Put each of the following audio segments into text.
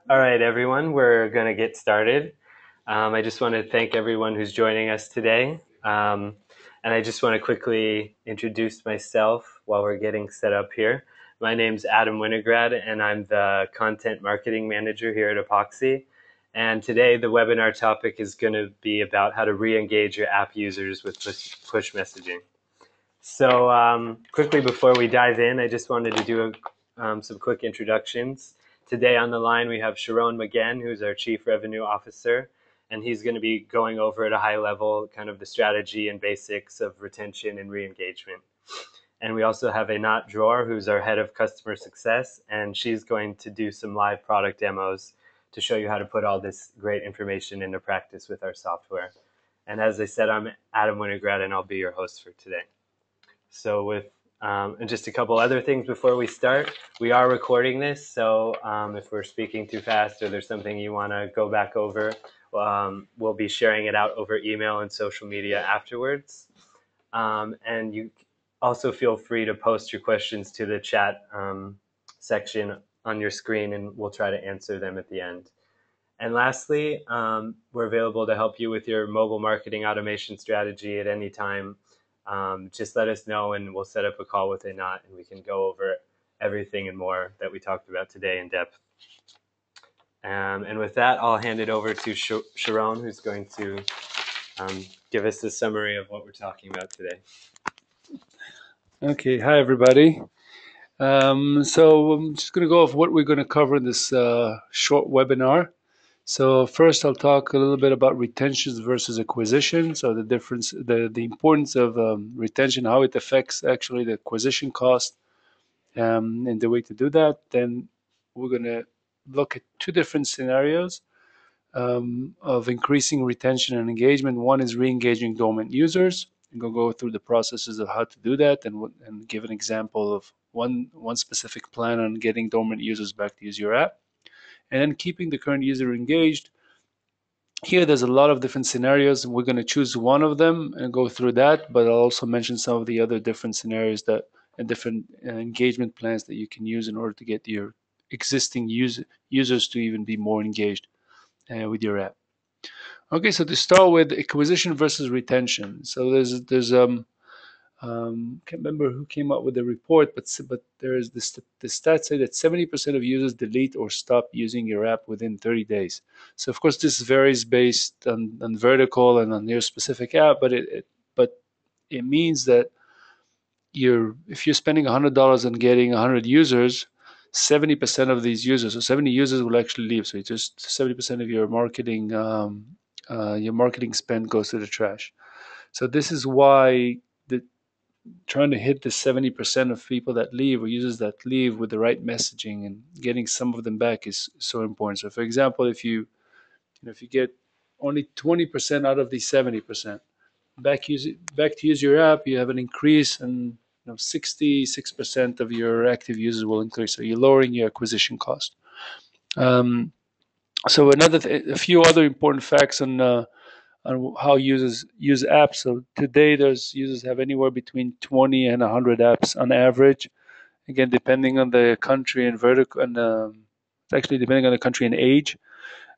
All right, everyone, we're going to get started. I just want to thank everyone who's joining us today. And I just want to quickly introduce myself while we're getting set up here. My name's Adam Winograd, and I'm the Content Marketing Manager here at Epoxy. And today, the webinar topic is going to be about how to re-engage your app users with push messaging. So quickly before we dive in, I just wanted to do some quick introductions. Today on the line, we have Sharon McGann, who's our Chief Revenue Officer, and he's going to be going over at a high level kind of the strategy and basics of retention and re-engagement. And we also have Anat Dror, who's our Head of Customer Success, and she's going to do some live product demos to show you how to put all this great information into practice with our software. And as I said, I'm Adam Winograd, and I'll be your host for today. So and just a couple other things before we start. We are recording this, so if we're speaking too fast or there's something you want to go back over, we'll be sharing it out over email and social media afterwards. And you also feel free to post your questions to the chat section on your screen, and we'll try to answer them at the end. And lastly, we're available to help you with your mobile marketing automation strategy at any time. Just let us know, and we'll set up a call with Anat, and we can go over everything and more that we talked about today in depth. And with that, I'll hand it over to Sharon, who's going to give us a summary of what we're talking about today. Okay, hi everybody. So I'm just going to go off what we're going to cover in this short webinar. So first, I'll talk a little bit about retentions versus acquisition. So the difference, the importance of retention, how it affects actually the acquisition cost, and the way to do that. Then we're going to look at two different scenarios of increasing retention and engagement. One is re-engaging dormant users. I'm going to go through the processes of how to do that and give an example of one specific plan on getting dormant users back to use your app. And then keeping the current user engaged. Here, there's a lot of different scenarios. We're going to choose one of them and go through that, but I'll also mention some of the other different scenarios and different engagement plans that you can use in order to get your existing users to even be more engaged with your app. Okay, so to start with acquisition versus retention. So there's can't remember who came up with the report, but there's the stats say that 70% of users delete or stop using your app within 30 days. So of course this varies based on vertical and on your specific app, but it means that if you're spending $100 on getting 100 users, 70% of these users, so 70 users will actually leave. So it's just 70% of your marketing spend goes to the trash. So this is why trying to hit the 70% of people that leave or users that leave with the right messaging and getting some of them back is so important. So for example, if you get only 20% out of the 70% back to use your app, you have an increase, and 66% of your active users will increase. So you're lowering your acquisition cost. So a few other important facts on how users use apps. So today, there's users have anywhere between 20 and 100 apps on average. Again, depending on the country and vertical, and it's actually depending on the country and age.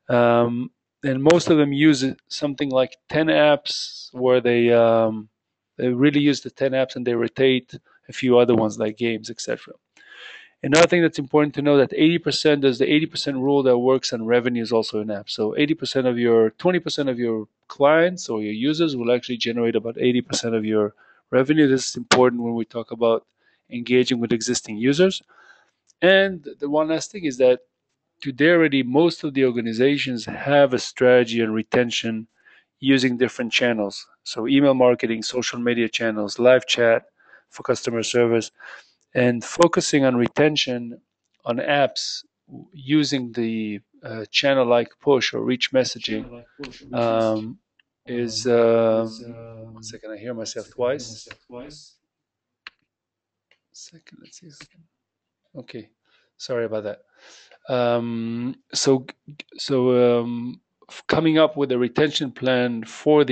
And most of them use something like 10 apps, where they really use the 10 apps and they rotate a few other ones like games, etc. Another thing that's important to know that 80%, there's the 80% rule that works on revenues also in apps. So 20% of your clients or your users will actually generate about 80% of your revenue. This is important when we talk about engaging with existing users. And the one last thing is that today already most of the organizations have a strategy on retention using different channels. So email marketing, social media channels, live chat for customer service, and focusing on retention on apps using the channel like push or reach messaging is 1 second, I hear myself twice. Second, let's see. Okay, sorry about that. Coming up with a retention plan for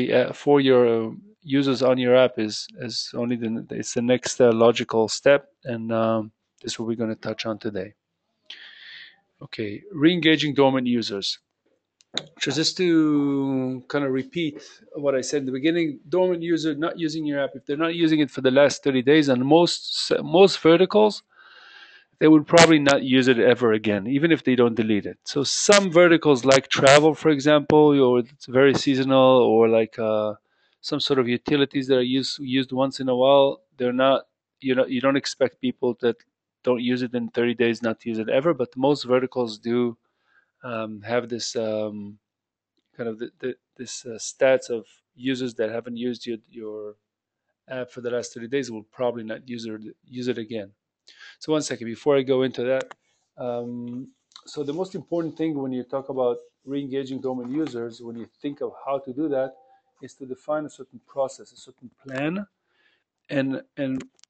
your users on your app is only it's the next logical step, and this is what we're going to touch on today. Okay, re-engaging dormant users. So just to kind of repeat what I said in the beginning, dormant user not using your app, if they're not using it for the last 30 days on most verticals, they would probably not use it ever again, even if they don't delete it. So some verticals like travel, for example, or it's very seasonal, or like some sort of utilities that are used once in a while, they're not. You don't expect people that don't use it in 30 days not to use it ever, but most verticals do have this kind of this stats of users that haven't used your app for the last 30 days will probably not use it again. So one second before I go into that. So the most important thing when you talk about re-engaging dormant users, when you think of how to do that, is to define a certain process, a certain plan, and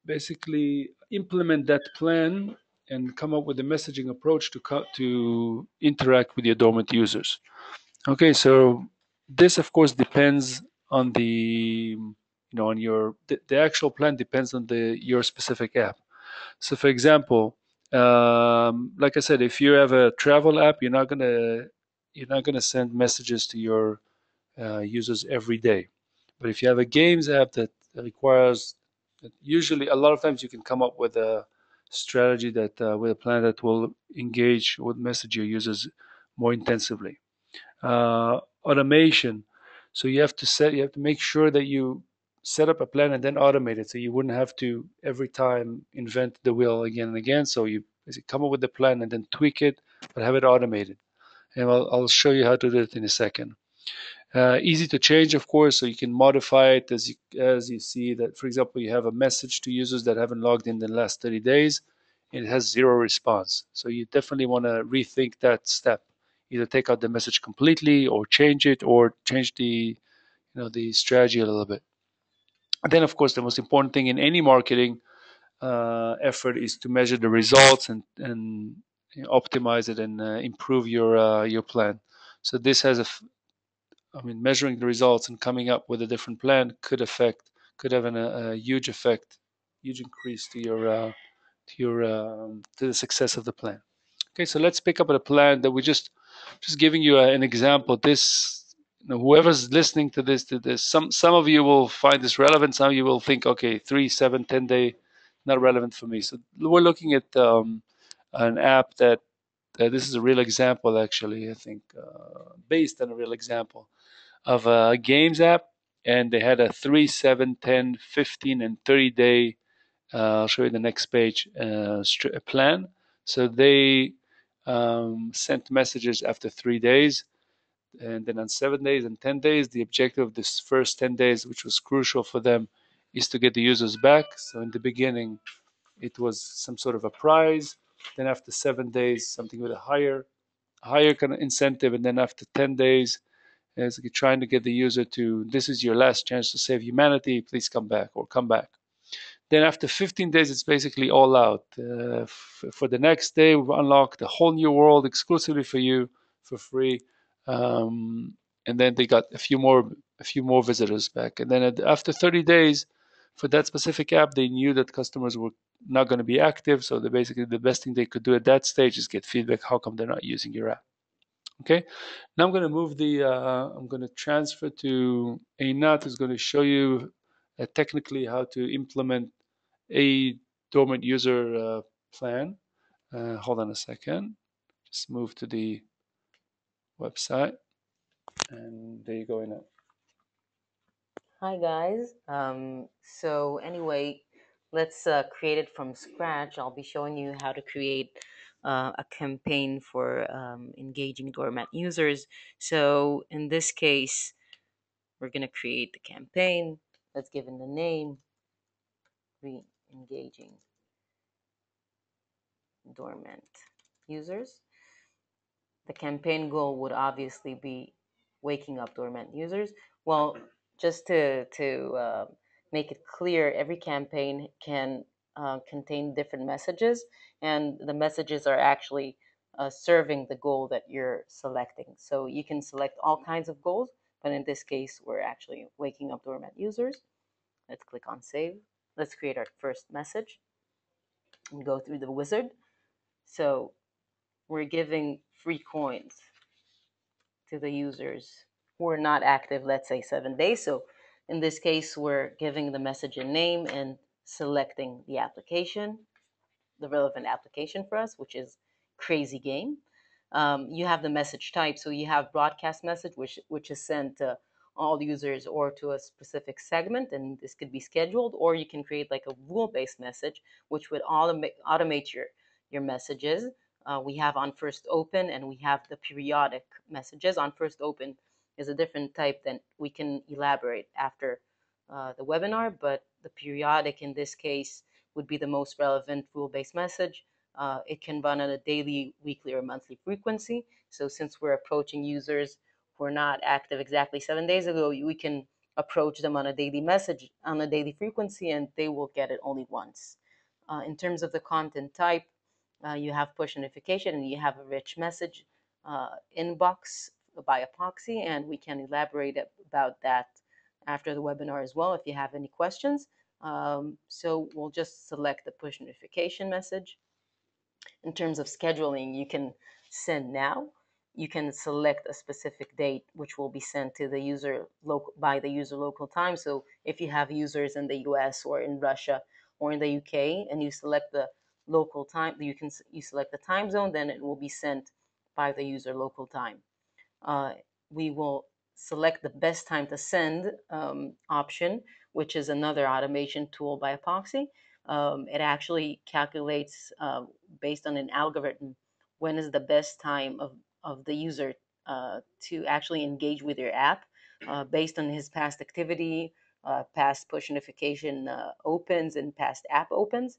basically implement that plan and come up with a messaging approach to interact with your dormant users. Okay, so this of course depends on on the actual plan depends on the your specific app. So, for example, like I said, if you have a travel app, you're not gonna send messages to your users every day. But if you have a games app that requires, usually a lot of times you can come up with a strategy that with a plan that will engage with message your users more intensively. Automation. So you have to make sure that you set up a plan and then automate it, so you wouldn't have to every time invent the wheel again and again. So you basically come up with the plan and then tweak it, but have it automated. And I'll show you how to do it in a second. Easy to change, of course, so you can modify it as you see that. For example, you have a message to users that haven't logged in the last 30 days, and it has zero response. So you definitely want to rethink that step. Either take out the message completely, or change it, or change the strategy a little bit. And then, of course, the most important thing in any marketing effort is to measure the results and optimize it and improve your plan. So this has I mean, measuring the results and coming up with a different plan could have a huge effect, huge increase to the success of the plan. Okay, so let's pick up a plan that we just giving you an example. This, whoever's listening to this, some of you will find this relevant. Some of you will think, okay, 3, 7, 10 day, not relevant for me. So we're looking at an app that this is a real example, actually. I think based on a real example of a games app, and they had a 3, 7, 10, 15, and 30 day. I'll show you the next page plan. So they sent messages after 3 days, and then on 7 days and 10 days. The objective of this first 10 days, which was crucial for them, is to get the users back. So in the beginning, it was some sort of a prize. Then after 7 days, something with a higher kind of incentive, and then after 10 days, it's like trying to get the user to, this is your last chance to save humanity, please come back, or come back. Then after 15 days, it's basically all out. For the next day, we've unlocked a whole new world exclusively for you for free. And then they got a few more visitors back. And then after 30 days, for that specific app, they knew that customers were not going to be active. So basically the best thing they could do at that stage is get feedback. How come they're not using your app? Okay. Now I'm going to I'm going to transfer to Einat, who's going to show you technically how to implement a dormant user plan. Hold on a second. Just move to the website, and there you go, Einat. Hi guys. So anyway, let's create it from scratch. I'll be showing you how to create a campaign for engaging dormant users. So in this case, we're gonna create the campaign. Let's give it the name: re-engaging dormant users. The campaign goal would obviously be waking up dormant users. Well, just to make it clear, every campaign can contain different messages, and the messages are actually serving the goal that you're selecting. So you can select all kinds of goals, but in this case, we're actually waking up dormant users. Let's click on save. Let's create our first message and go through the wizard. So we're giving free coins to the users who are not active, let's say 7 days. So in this case, we're giving the message a name and selecting the application, the relevant application for us, which is Crazy Game. You have the message type, so you have broadcast message, which is sent to all users or to a specific segment, and this could be scheduled, or you can create like a rule-based message, which would automate your messages. We have on first open, and we have the periodic messages. On first open is a different type than we can elaborate after the webinar, but the periodic in this case would be the most relevant rule-based message. It can run on a daily, weekly, or monthly frequency. So since we're approaching users who are not active exactly 7 days ago, we can approach them on a daily message, on a daily frequency, and they will get it only once. In terms of the content type, you have push notification and you have a rich message inbox by epoxy, and we can elaborate about that after the webinar as well if you have any questions. So we'll just select the push notification message. In terms of scheduling, you can send now. You can select a specific date, which will be sent to the user by the user local time. So if you have users in the US or in Russia or in the UK, and you select the local time, you select the time zone, then it will be sent by the user local time. uh, we will select the best time to send option, which is another automation tool by Epoxy. It actually calculates based on an algorithm when is the best time of the user to actually engage with your app based on his past activity, past push notification opens, and past app opens.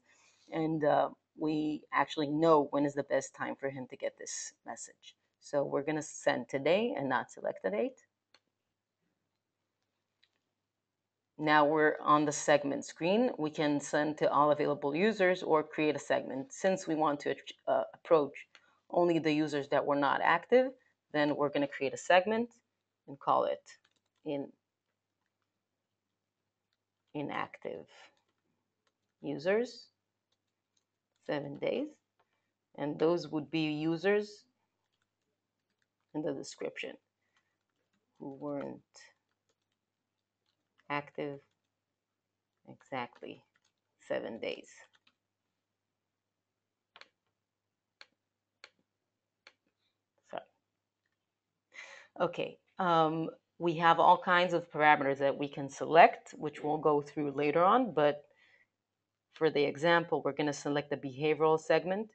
And we actually know when is the best time for him to get this message. So we're going to send today and not select the date. Now we're on the segment screen. We can send to all available users or create a segment. Since we want to approach only the users that were not active, then we're going to create a segment and call it inactive users, 7 days. And those would be users in the description who weren't active exactly 7 days. Sorry. Okay. We have all kinds of parameters that we can select, which we'll go through later on. But for the example, we're going to select the behavioral segment,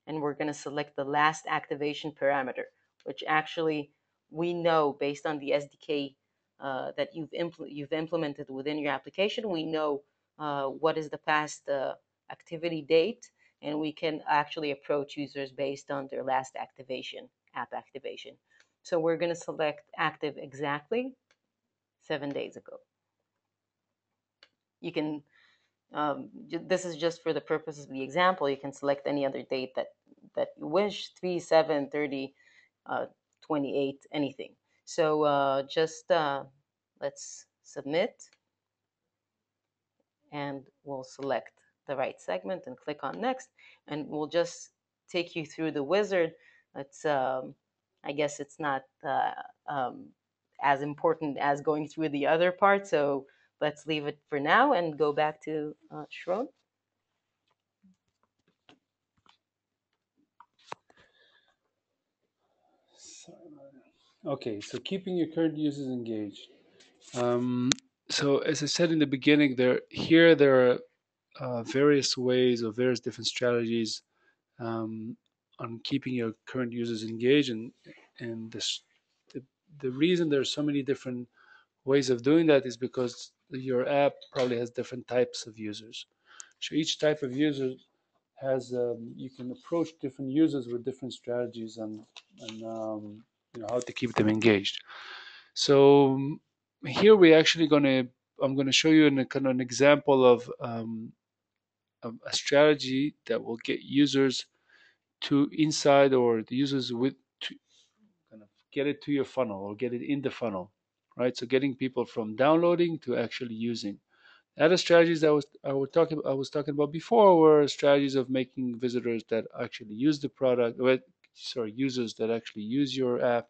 and we're going to select the last activation parameter, which actually we know based on the SDK that you've implemented within your application. We know what is the past activity date, and we can actually approach users based on their last activation, app activation. So we're going to select active exactly 7 days ago. You can this is just for the purposes of the example. You can select any other date that you wish, 3, 7, 30, 28, anything. So just let's submit, and we'll select the right segment and click on next, and we'll just take you through the wizard. It's I guess it's not um, as important as going through the other part, so let's leave it for now and go back to Sharon. Okay, so keeping your current users engaged. So as I said in the beginning, there are various ways or various different strategies on keeping your current users engaged, and the the reason there are so many different ways of doing that is because your app probably has different types of users. So each type of user has you can approach different users with different strategies and how to keep them engaged. So here we actually going to I'm going to show you a kind of an example of a strategy that will get users to inside or the users with to kind of get it to your funnel or get it in the funnel, right? So getting people from downloading to actually using. Other strategies that I was talking about before were strategies of making visitors that actually use the product, sorry, users that actually use your app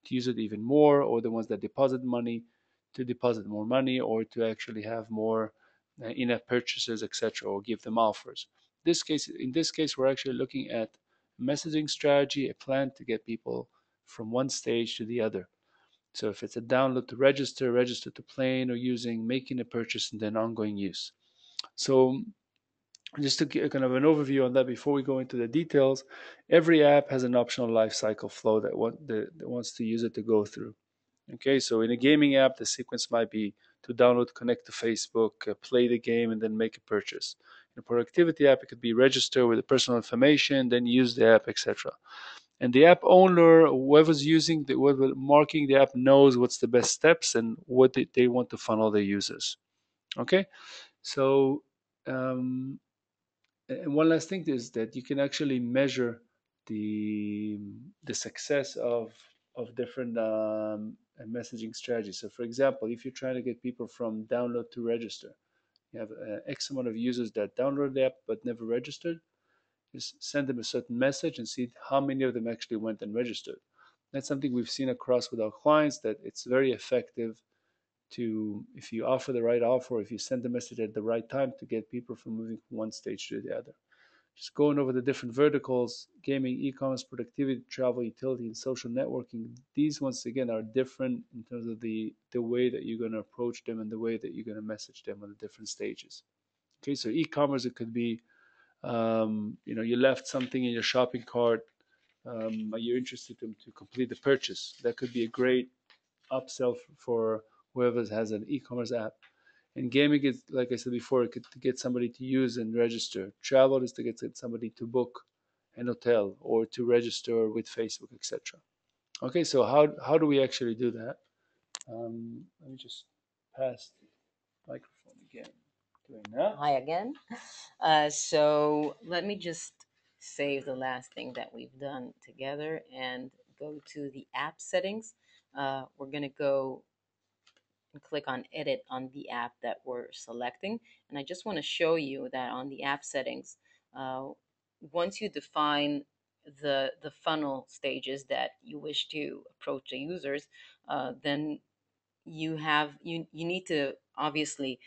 to use it even more, or the ones that deposit money to deposit more money, or to actually have more in-app purchases, etc., or give them offers. In this case, we're actually looking at messaging strategy, a plan to get people from one stage to the other. So if it's a download to register, register to playing or using, making a purchase, and then ongoing use. So just to get kind of an overview on that before we go into the details, every app has an optional lifecycle flow that wants to use it to go through. Okay, so in a gaming app, the sequence might be to download, connect to Facebook, play the game, and then make a purchase. In a productivity app, it could be register with the personal information, then use the app, etc. And the app owner, whoever's using whoever marking the app, knows what's the best steps and what they want to funnel their users. Okay, so um, and one last thing is that you can actually measure the the success of different messaging strategies. So, for example, if you're trying to get people from download to register, you have X amount of users that download the app but never registered. Just send them a certain message and see how many of them actually went and registered. That's something we've seen across with our clients, that it's very effective to, if you offer the right offer, if you send the message at the right time, to get people from moving from one stage to the other. Just going over the different verticals: gaming, e-commerce, productivity, travel, utility, and social networking. These, once again, are different in terms of the way that you're going to approach them and the way that you're going to message them on the different stages. Okay, so e-commerce, it could be you left something in your shopping cart, you're interested to complete the purchase. That could be a great upsell for whoever has an e-commerce app. And gaming is, like I said before, it could to get somebody to use and register. Travel is to get somebody to book an hotel or to register with Facebook, etc. Okay, so how do we actually do that? Let me just pass the microphone again. Doing that. Hi again. So let me just save the last thing that we've done together and go to the app settings. We're going to go and click on edit on the app that we're selecting. And I just want to show you that on the app settings, uh, once you define the funnel stages that you wish to approach the users, then you need to obviously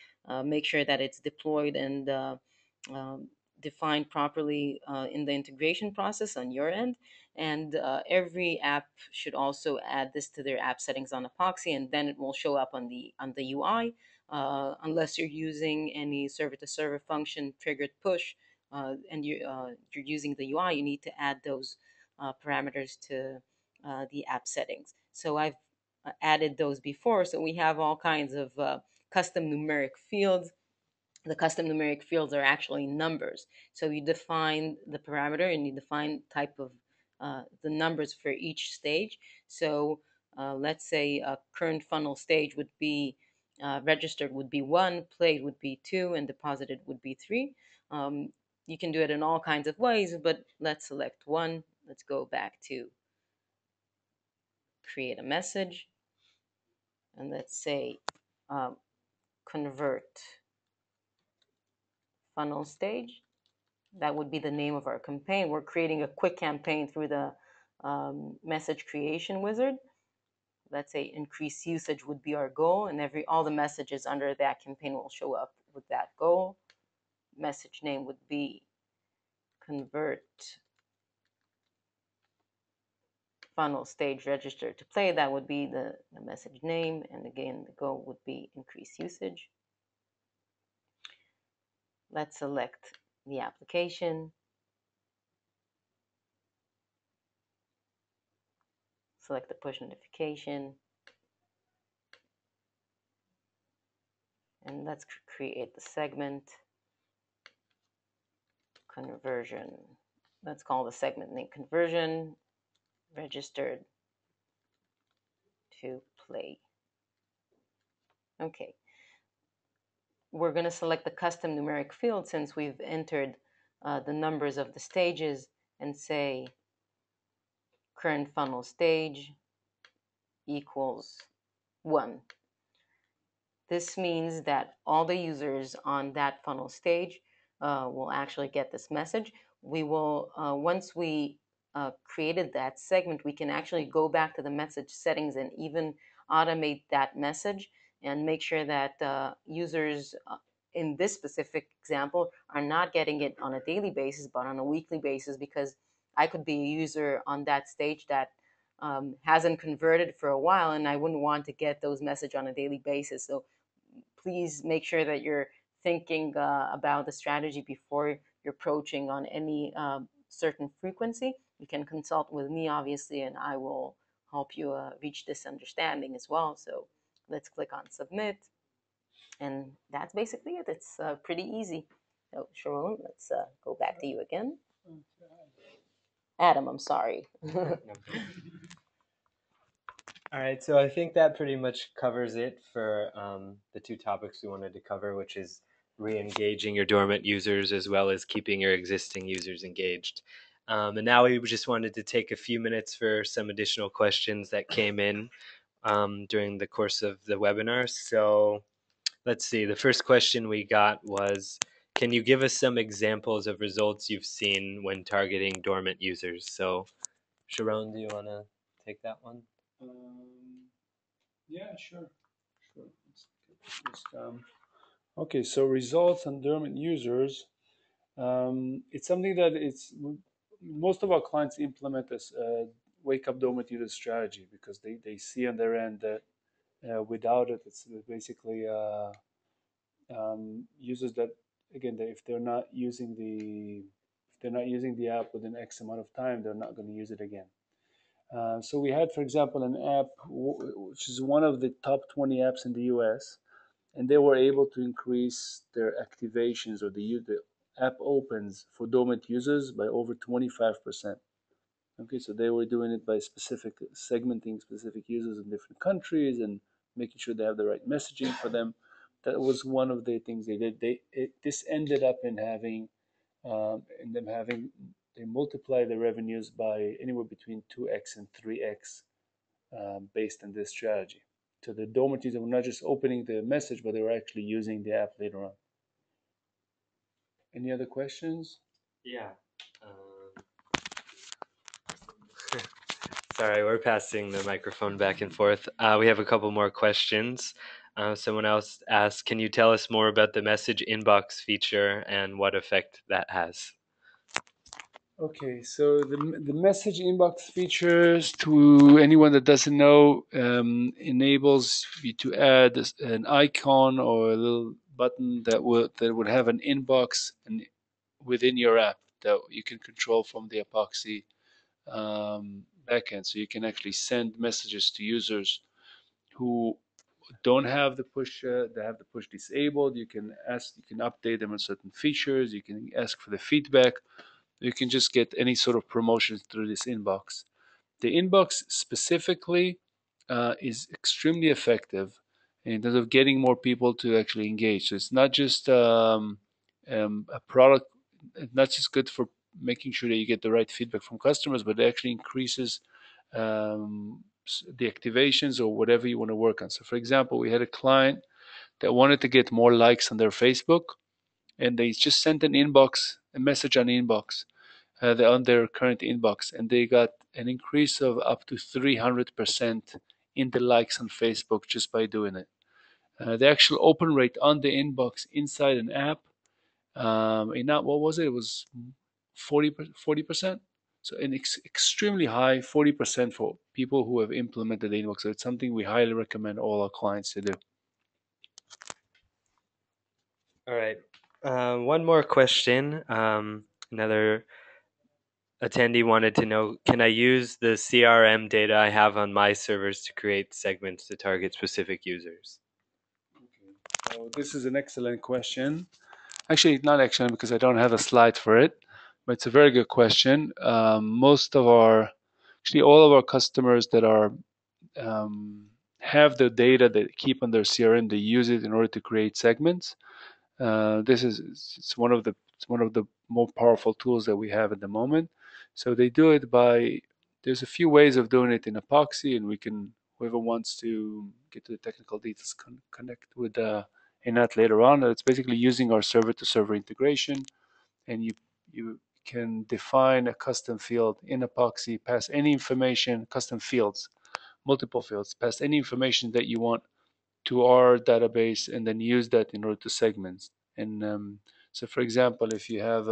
make sure that it's deployed and um, defined properly in the integration process on your end. And every app should also add this to their app settings on Epoxy, and then it will show up on the UI. Unless you're using any server-to-server function triggered push, and you're using the UI, you need to add those parameters to the app settings. So I've added those before. So we have all kinds of custom numeric fields. The custom numeric fields are actually numbers. So you define the parameter and you define type of the numbers for each stage. So let's say a current funnel stage would be registered would be 1, played would be 2, and deposited would be 3. You can do it in all kinds of ways, but let's select 1. Let's go back to create a message, and let's say um, convert funnel stage. That would be the name of our campaign. We're creating a quick campaign through the message creation wizard. Let's say increase usage would be our goal, and all the messages under that campaign will show up with that goal. Message name would be convert funnel stage register to play. That would be the message name, and again the goal would be increase usage. Let's select the application, select the push notification, and let's create the segment conversion. Let's call the segment name conversion registered to play. Okay, we're going to select the custom numeric field since we've entered the numbers of the stages, and say current funnel stage equals 1. This means that all the users on that funnel stage will actually get this message. We will, once we created that segment, we can actually go back to the message settings and even automate that message and make sure that users in this specific example are not getting it on a daily basis, but on a weekly basis, because I could be a user on that stage that hasn't converted for a while, and I wouldn't want to get those messages on a daily basis. So please make sure that you're thinking about the strategy before you're approaching on any certain frequency. You can consult with me, obviously, and I will help you reach this understanding as well. So let's click on submit. And that's basically it. It's pretty easy. So Sharon, let's go back to you again. Adam, I'm sorry. All right, so I think that pretty much covers it for the two topics we wanted to cover, which is re-engaging your dormant users as well as keeping your existing users engaged. And now we just wanted to take a few minutes for some additional questions that came in during the course of the webinar. So let's see, the first question we got was, can you give us some examples of results you've seen when targeting dormant users? So Sharon, do you want to take that one? Yeah, sure. Just, okay, so results on dormant users. It's something that most of our clients implement as wake up dormant user strategy because they see on their end that without it, it's basically users that again if they're not using the app within X amount of time, they're not going to use it again. So we had, for example, an app which is one of the top 20 apps in the US, and they were able to increase their activations or the app opens for dormant users by over 25%. Okay, so they were doing it by segmenting specific users in different countries and making sure they have the right messaging for them. That was one of the things they did. This ended up in them having they multiply the revenues by anywhere between 2x and 3x based on this strategy. So the dormant users were not just opening the message, but they were actually using the app later on. Any other questions? Yeah. Sorry, we're passing the microphone back and forth. We have a couple more questions. Someone else asked, can you tell us more about the message inbox feature and what effect that has? Okay, so the message inbox features, to anyone that doesn't know, enables you to add an icon or a little button that would have an inbox within your app that you can control from the Epoxy backend. So you can actually send messages to users who don't have the push, they have the push disabled. You can update them on certain features. You can ask for the feedback. You can just get any sort of promotions through this inbox. The inbox specifically is extremely effective in terms of getting more people to actually engage. So it's not just a product, not just good for making sure that you get the right feedback from customers, but it actually increases the activations or whatever you want to work on. So, for example, we had a client that wanted to get more likes on their Facebook, and they just sent a message on inbox, on their current inbox, and they got an increase of up to 300% in the likes on Facebook just by doing it. The actual open rate on the inbox inside an app, what was it? It was 40%. So an extremely high 40% for people who have implemented the inbox. So it's something we highly recommend all our clients to do. All right. One more question. Another attendee wanted to know, can I use the CRM data I have on my servers to create segments to target specific users? Okay. So this is an excellent question. Actually, not excellent because I don't have a slide for it, but it's a very good question. All of our customers that have the data they keep on their CRM, they use it in order to create segments. It's one of the more powerful tools that we have at the moment. So they do it by there's a few ways of doing it in Epoxy, and whoever wants to get to the technical details connect with Einat later on. It's basically using our server-to-server integration, and you can define a custom field in Epoxy, pass any information, custom fields, multiple fields, pass any information that you want to our database, and then use that in order to segment. And so, for example, if you have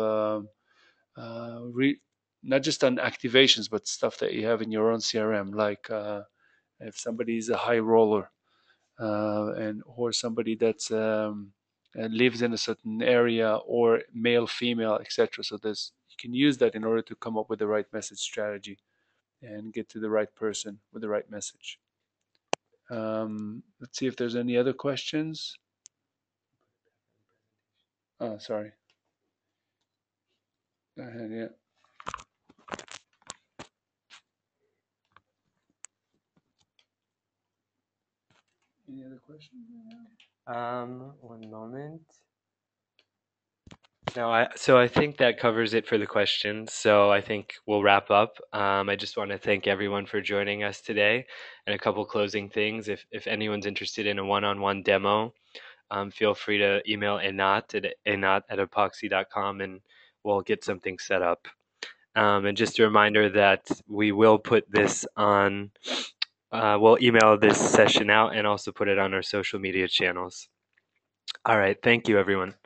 not just on activations, but stuff that you have in your own CRM, like if somebody is a high roller and or somebody that's lives in a certain area, or male, female, etc. So there's you can use that in order to come up with the right message strategy and get to the right person with the right message. Let's see if there's any other questions. Oh, sorry. Go ahead. Yeah. Any other questions? One moment. No, I think that covers it for the questions. So I think we'll wrap up. I just want to thank everyone for joining us today, and a couple closing things. If anyone's interested in a one-on-one demo, feel free to email enat@epoxy.com, and we'll get something set up. And just a reminder that we will put this on. We'll email this session out and also put it on our social media channels. All right, thank you, everyone.